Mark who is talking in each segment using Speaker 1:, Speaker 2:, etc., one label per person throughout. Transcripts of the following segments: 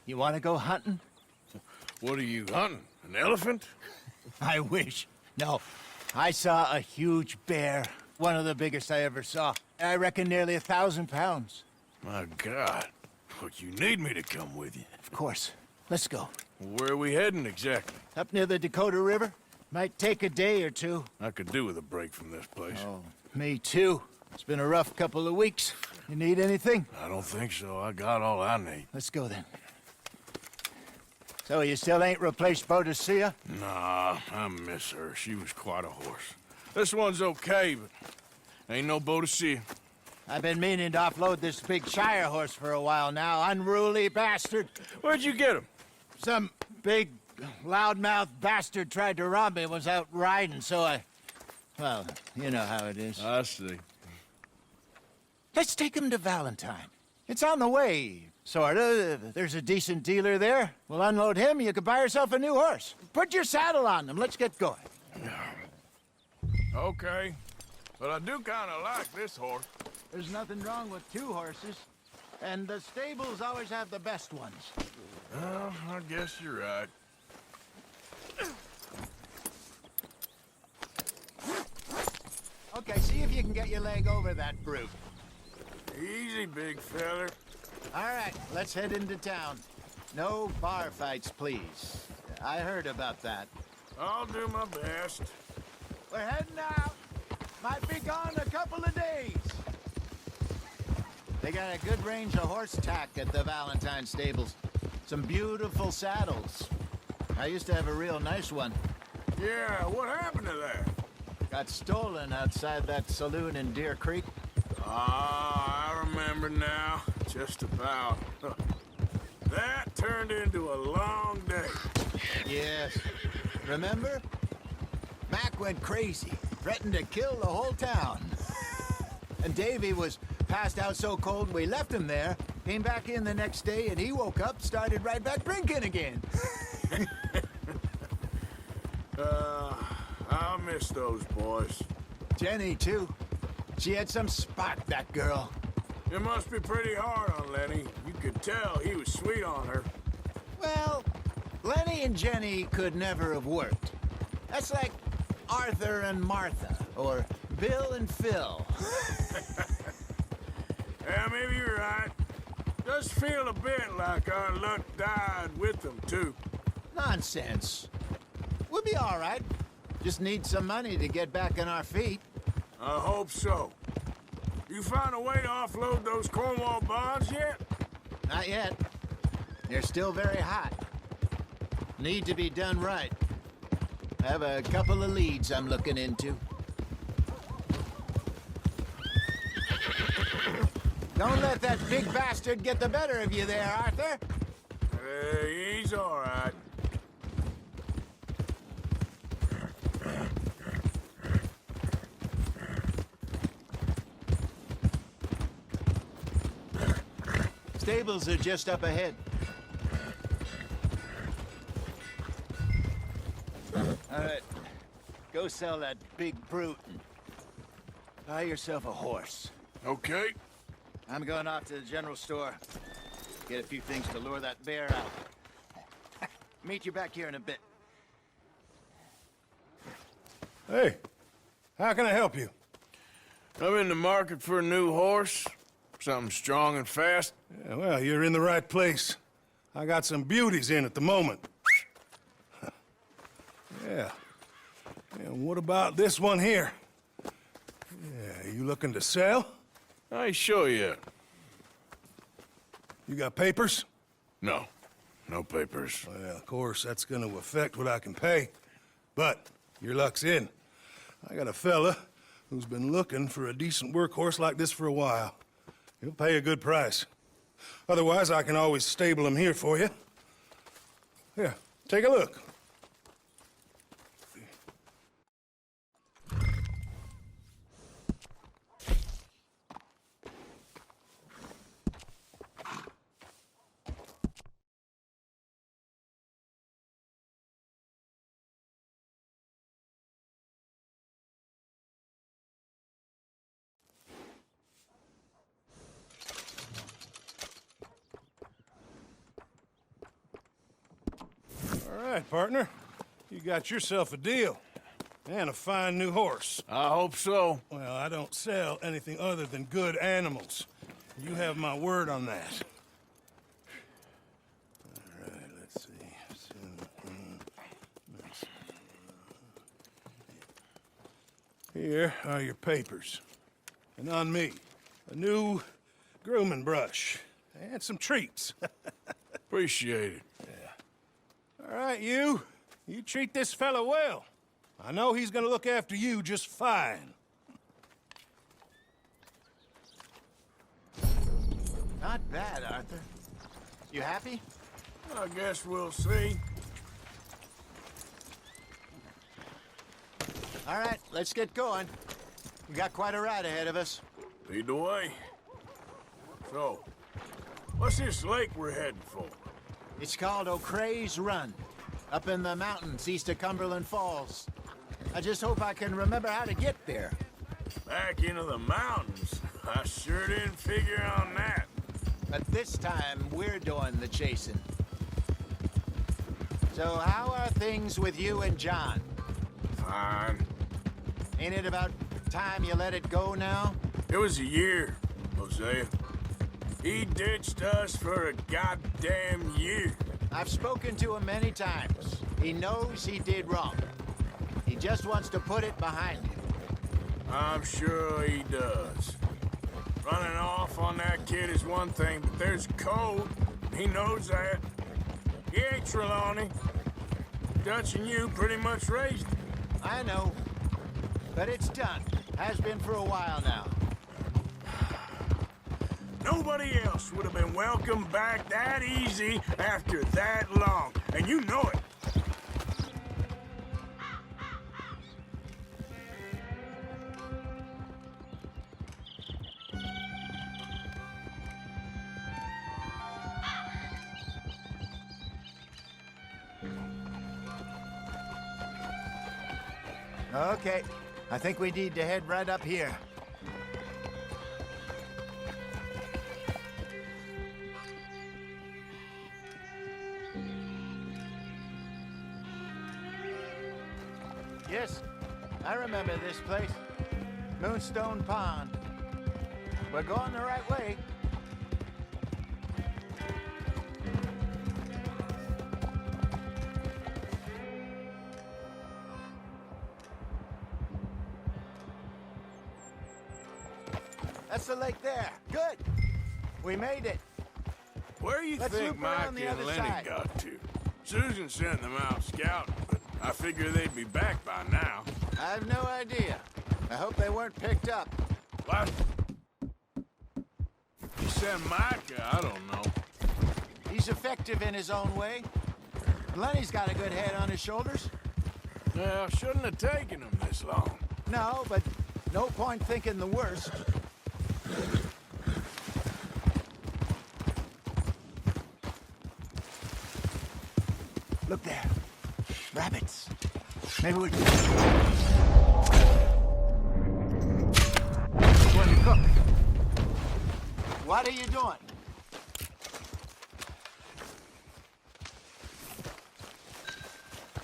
Speaker 1: You want to go hunting?
Speaker 2: What are you hunting? An elephant?
Speaker 1: I wish. No. I saw a huge bear. One of the biggest I ever saw. I reckon nearly 1,000 pounds.
Speaker 2: My God. But you need me to come with you.
Speaker 1: Of course. Let's go.
Speaker 2: Where are we heading exactly?
Speaker 1: Up near the Dakota River. Might take a day or two.
Speaker 2: I could do with a break from this place.
Speaker 1: Oh, me too. It's been a rough couple of weeks. You need anything?
Speaker 2: I don't think so. I got all I need.
Speaker 1: Let's go then. So you still ain't replaced Boadicea?
Speaker 2: Nah, I miss her. She was quite a horse. This one's okay, but ain't no Boadicea.
Speaker 1: I've been meaning to offload this big Shire horse for a while now. Unruly bastard.
Speaker 2: Where'd you get him?
Speaker 1: Some big, loudmouth bastard tried to rob me and was out riding, so I... Well, you know how it is.
Speaker 2: I see.
Speaker 1: Let's take him to Valentine. It's on the way, sorta. There's a decent dealer there. We'll unload him, you can buy yourself a new horse. Put your saddle on them, let's get going.
Speaker 2: Okay. But I do kind of like this horse.
Speaker 1: There's nothing wrong with two horses. And the stables always have the best ones.
Speaker 2: Well, I guess you're right.
Speaker 1: Okay, see if you can get your leg over that brute.
Speaker 2: Easy, big feller.
Speaker 1: All right, let's head into town. No bar fights, please. I heard about that.
Speaker 2: I'll do my best.
Speaker 1: We're heading out. Might be gone a couple of days. They got a good range of horse tack at the Valentine stables. Some beautiful saddles. I used to have a real nice one.
Speaker 2: Yeah, what happened to that?
Speaker 1: Got stolen outside that saloon in Deer Creek.
Speaker 2: Ah, I remember now. Just about. That turned into a long day.
Speaker 1: Yes. Remember? Mac went crazy, threatened to kill the whole town. And Davy was passed out so cold we left him there, came back in the next day, and he woke up, started right back drinking again.
Speaker 2: I'll miss those boys.
Speaker 1: Jenny, too. She had some spot, that girl.
Speaker 2: It must be pretty hard on Lenny. You could tell he was sweet on her.
Speaker 1: Well, Lenny and Jenny could never have worked. That's like Arthur and Martha, or Bill and Phil.
Speaker 2: Yeah, maybe you're right. Does feel a bit like our luck died with them, too.
Speaker 1: Nonsense. We'll be all right. Just need some money to get back on our feet.
Speaker 2: I hope so. You found a way to offload those Cornwall bonds yet?
Speaker 1: Not yet. They're still very hot. Need to be done right. I have a couple of leads I'm looking into. Don't let that big bastard get the better of you there, Arthur.
Speaker 2: He's all right.
Speaker 1: Stables are just up ahead. All right. Go sell that big brute and buy yourself a horse.
Speaker 2: Okay.
Speaker 1: I'm going off to the general store. Get a few things to lure that bear out. Meet you back here in a bit.
Speaker 3: Hey, how can I help you?
Speaker 2: I'm in the market for a new horse. Something strong and fast.
Speaker 3: Yeah, well, you're in the right place. I got some beauties in at the moment. Yeah. And what about this one here? Yeah, you looking to sell?
Speaker 2: I ain't sure yet.
Speaker 3: You got papers?
Speaker 2: No. No papers.
Speaker 3: Well, of course, that's gonna affect what I can pay. But your luck's in. I got a fella who's been looking for a decent workhorse like this for a while. He'll pay a good price. Otherwise, I can always stable him here for you. Here, take a look. All right, partner. You got yourself a deal. And a fine new horse.
Speaker 2: I hope so.
Speaker 3: Well, I don't sell anything other than good animals. You have my word on that. All right, let's see. Here are your papers. And on me, a new grooming brush. And some treats.
Speaker 2: Appreciate it.
Speaker 3: All right, you. You treat this fella well. I know he's gonna look after you just fine.
Speaker 1: Not bad, Arthur. You happy?
Speaker 2: I guess we'll see.
Speaker 1: All right, let's get going. We got quite a ride ahead of us.
Speaker 2: Lead the way. So, what's this lake we're heading for?
Speaker 1: It's called O'Creagh's Run, up in the mountains east of Cumberland Falls. I just hope I can remember how to get there.
Speaker 2: Back into the mountains? I sure didn't figure on that.
Speaker 1: But this time, we're doing the chasing. So how are things with you and John?
Speaker 2: Fine.
Speaker 1: Ain't it about time you let it go now?
Speaker 2: It was a year, Hosea. He ditched us for a goddamn year.
Speaker 1: I've spoken to him many times. He knows he did wrong. He just wants to put it behind him.
Speaker 2: I'm sure he does. Running off on that kid is one thing, but there's code. He knows that. He ain't Trelawney. Dutch and you pretty much raised him.
Speaker 1: I know. But it's done. Has been for a while now.
Speaker 2: Nobody else would have been welcomed back that easy after that long, and you know it.
Speaker 1: Okay. I think we need to head right up here. Yes, I remember this place. Moonstone Pond. We're going the right way. That's the lake there. Good. We made it.
Speaker 2: Where you
Speaker 1: Let's
Speaker 2: think
Speaker 1: loop around
Speaker 2: Mike
Speaker 1: the
Speaker 2: and
Speaker 1: other
Speaker 2: Lenny
Speaker 1: side.
Speaker 2: got to? Susan sent them out scouting, but I figure they'd be back by now.
Speaker 1: I have no idea. I hope they weren't picked up.
Speaker 2: What? You sent Micah? I don't know.
Speaker 1: He's effective in his own way. Lenny's got a good head on his shoulders.
Speaker 2: Well, shouldn't have taken him this long.
Speaker 1: No, but no point thinking the worst. Look there. Rabbits. Maybe we can... Going to cook. What are you doing?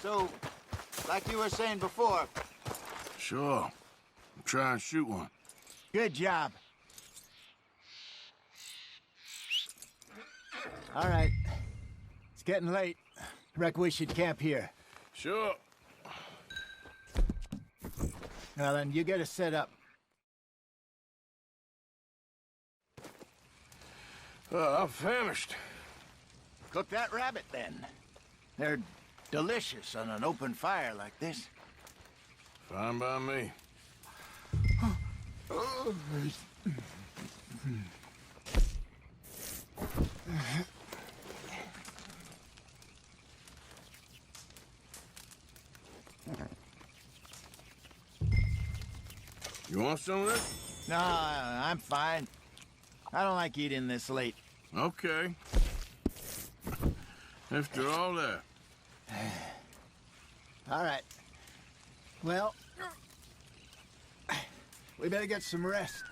Speaker 1: So, like you were saying before,
Speaker 2: Sure. I'm trying to shoot one.
Speaker 1: good job. All right. It's getting late. Reckon we should camp here.
Speaker 2: Sure.
Speaker 1: Well, then, you get us set up.
Speaker 2: I'm famished.
Speaker 1: Cook that rabbit, then. They're delicious on an open fire like this.
Speaker 2: Fine by me. You want some of this?
Speaker 1: No, I'm fine. I don't like eating this late.
Speaker 2: Okay. After all that.
Speaker 1: All right. Well, we better get some rest.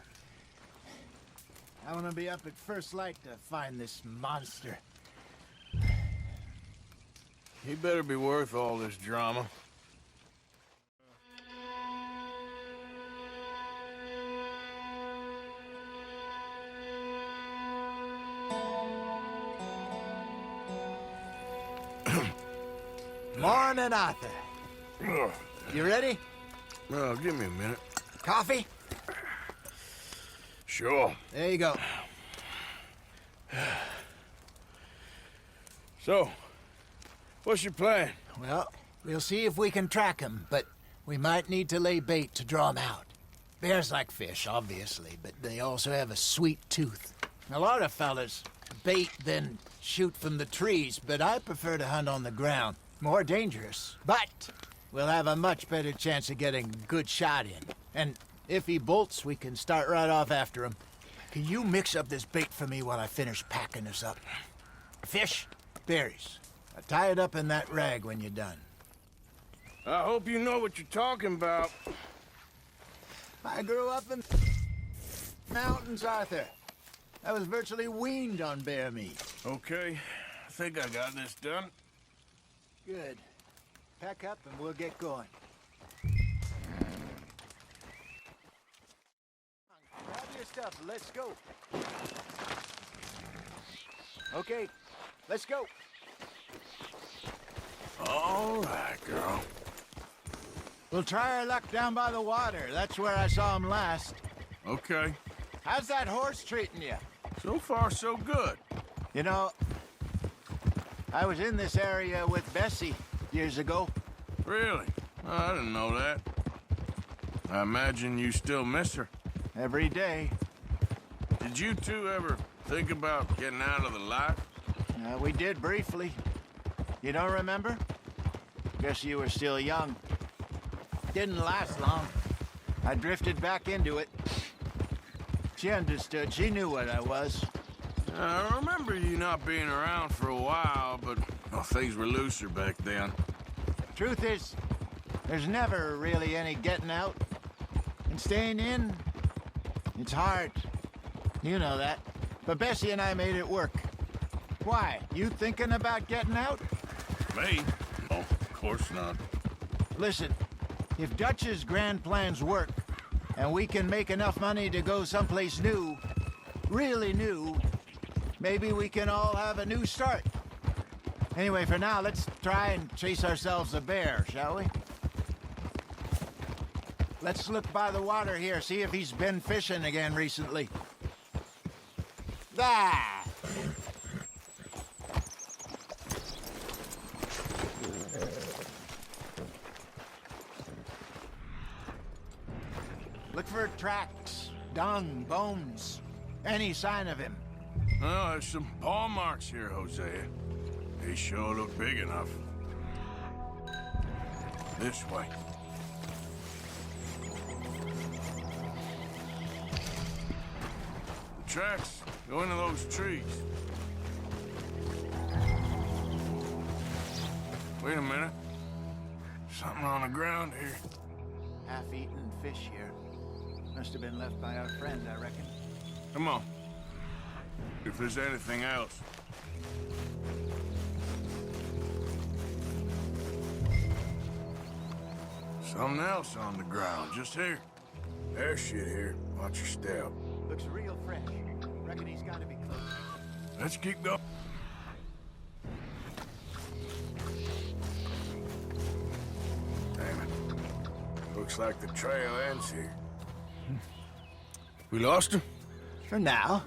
Speaker 1: I want to be up at first light to find this monster.
Speaker 2: He better be worth all this drama.
Speaker 1: Morning, Arthur. You ready?
Speaker 2: Well, give me a minute.
Speaker 1: Coffee?
Speaker 2: Sure.
Speaker 1: There you go.
Speaker 2: So, what's your plan?
Speaker 1: Well, we'll see if we can track him, but we might need to lay bait to draw him out. Bears like fish, obviously, but they also have a sweet tooth. A lot of fellas bait, then shoot from the trees, but I prefer to hunt on the ground. More dangerous, but we'll have a much better chance of getting a good shot in. And if he bolts, we can start right off after him. Can you mix up this bait for me while I finish packing this up? Fish, berries. I'll tie it up in that rag when you're done.
Speaker 2: I hope you know what you're talking about.
Speaker 1: I grew up in mountains, Arthur. I was virtually weaned on bear meat.
Speaker 2: Okay, I think I got this done.
Speaker 1: Good. Pack up and we'll get going. Grab your stuff, let's go. Okay, let's go.
Speaker 2: All right, girl.
Speaker 1: We'll try our luck down by the water. That's where I saw him last.
Speaker 2: Okay.
Speaker 1: How's that horse treating you?
Speaker 2: So far, so good.
Speaker 1: You know, I was in this area with Bessie years ago.
Speaker 2: Really? Oh, I didn't know that. I imagine you still miss her.
Speaker 1: Every day.
Speaker 2: Did you two ever think about getting out of the life?
Speaker 1: We did briefly. You don't remember? Guess you were still young. Didn't last long. I drifted back into it. She understood. She knew what I was.
Speaker 2: I remember you not being around for a while, but well, things were looser back then.
Speaker 1: Truth is, there's never really any getting out. And staying in, it's hard. You know that. But Bessie and I made it work. Why? You thinking about getting out?
Speaker 2: Me? Oh, of course not.
Speaker 1: Listen, if Dutch's grand plans work, and we can make enough money to go someplace new, really new, maybe we can all have a new start. Anyway, for now, let's try and chase ourselves a bear, shall we? Let's look by the water here, see if he's been fishing again recently. Ah! Look for tracks, dung, bones, any sign of him.
Speaker 2: Oh, there's some paw marks here, Hosea. They sure look big enough. This way. The tracks go into those trees. Wait a minute. Something on the ground here.
Speaker 1: Half-eaten fish here. Must have been left by our friend, I reckon.
Speaker 2: Come on. If there's anything else. Something else on the ground, just here. There's shit here. Watch your step.
Speaker 1: Looks real fresh. Reckon he's got to be close.
Speaker 2: Let's keep going. Damn it. Looks like the trail ends here. We lost him?
Speaker 1: For now.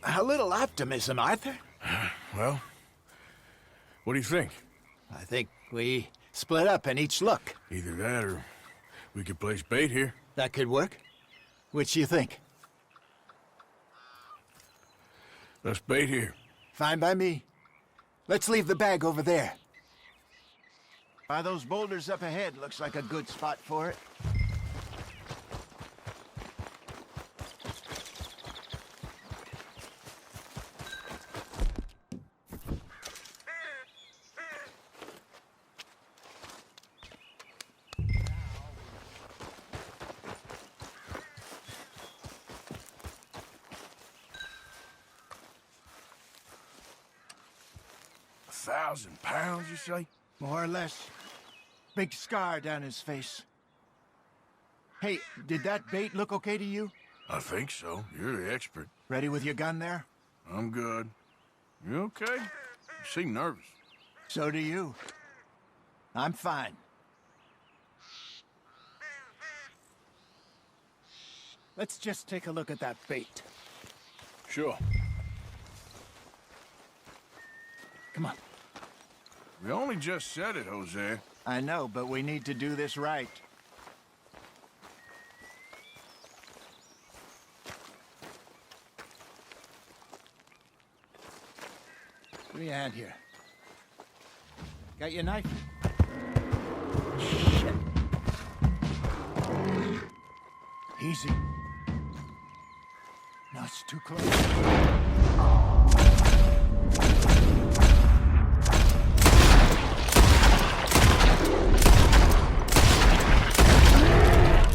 Speaker 1: A little optimism, Arthur.
Speaker 2: Well, what do you think?
Speaker 1: I think we split up and each look.
Speaker 2: Either that or we could place bait here.
Speaker 1: That could work. Which you think?
Speaker 2: Let's bait here.
Speaker 1: Fine by me. Let's leave the bag over there. By those boulders up ahead, looks like a good spot for it.
Speaker 2: 2,000 pounds, you say?
Speaker 1: More or less. Big scar down his face. Hey, did that bait look okay to you?
Speaker 2: I think so. You're the expert.
Speaker 1: Ready with your gun there?
Speaker 2: I'm good. You okay? You seem nervous.
Speaker 1: So do you. I'm fine. Let's just take a look at that bait.
Speaker 2: Sure.
Speaker 1: Come on.
Speaker 2: We only just said it, Jose.
Speaker 1: I know, but we need to do this right. Give me a hand here. Got your knife? Shit. Easy. No, it's too close.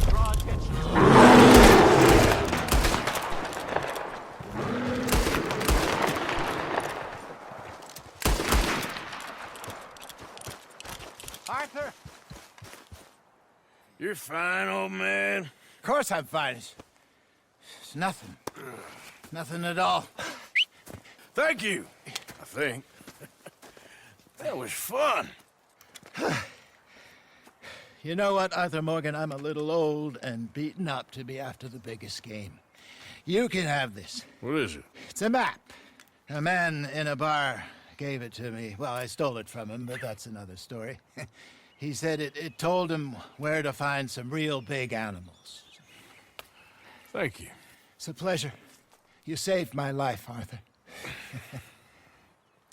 Speaker 1: Draw attention. Arthur!
Speaker 2: You're fine, old man.
Speaker 1: Of course I'm fine. It's nothing. Nothing at all.
Speaker 2: Thank you, I think. That was fun.
Speaker 1: You know what, Arthur Morgan? I'm a little old and beaten up to be after the biggest game. You can have this.
Speaker 2: What is it?
Speaker 1: It's a map. A man in a bar gave it to me. Well, I stole it from him, but that's another story. He said it told him where to find some real big animals.
Speaker 2: Thank you.
Speaker 1: It's a pleasure. You saved my life, Arthur.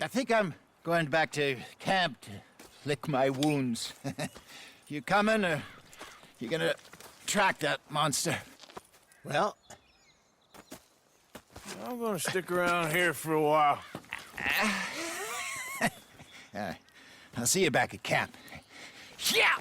Speaker 1: I think I'm going back to camp to lick my wounds. You coming, or you gonna track that monster? Well,
Speaker 2: I'm gonna stick around here for a while.
Speaker 1: all right. I'll see you back at camp. Yeah!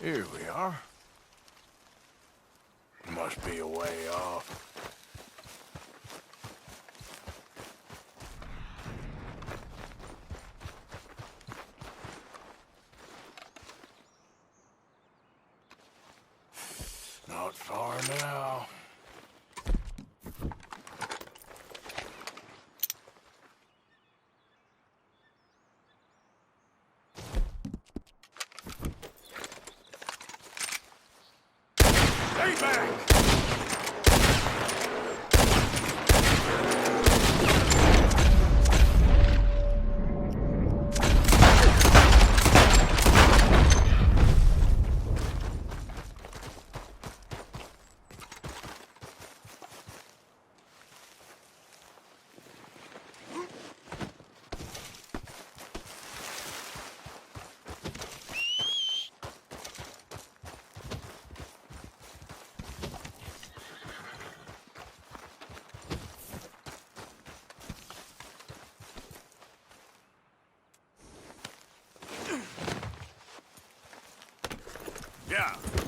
Speaker 2: Here we are. Must be a way off. Not far now. Stay back! Yeah.